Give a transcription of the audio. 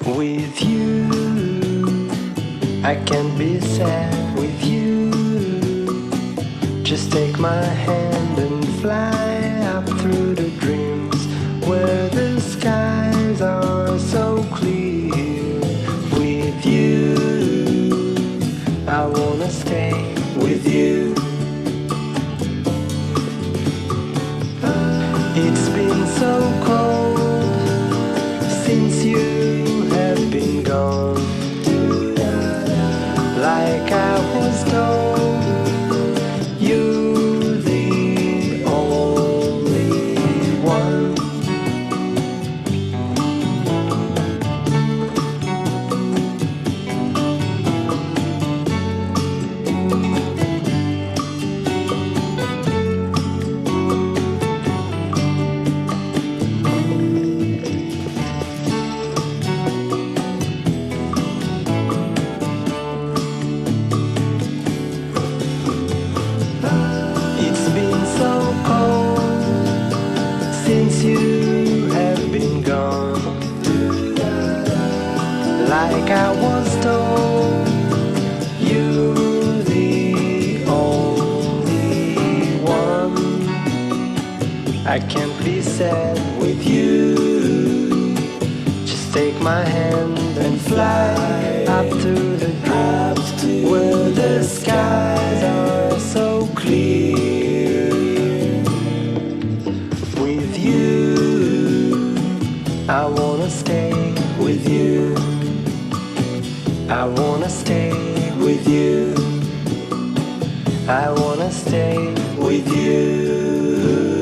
With you, I can't be sad with you. Just take my hand and fly up through the dreams where the skies are so clear. With you, I wanna stay with you. It's been so cold since you have been gone. Like I was told, you're the only one. I was told, you're the only one. I can't be sad with you. Just take my hand and fly up to the drops where the skies are so clear. With you, I wanna stay with you. I wanna stay with you. I wanna stay with you.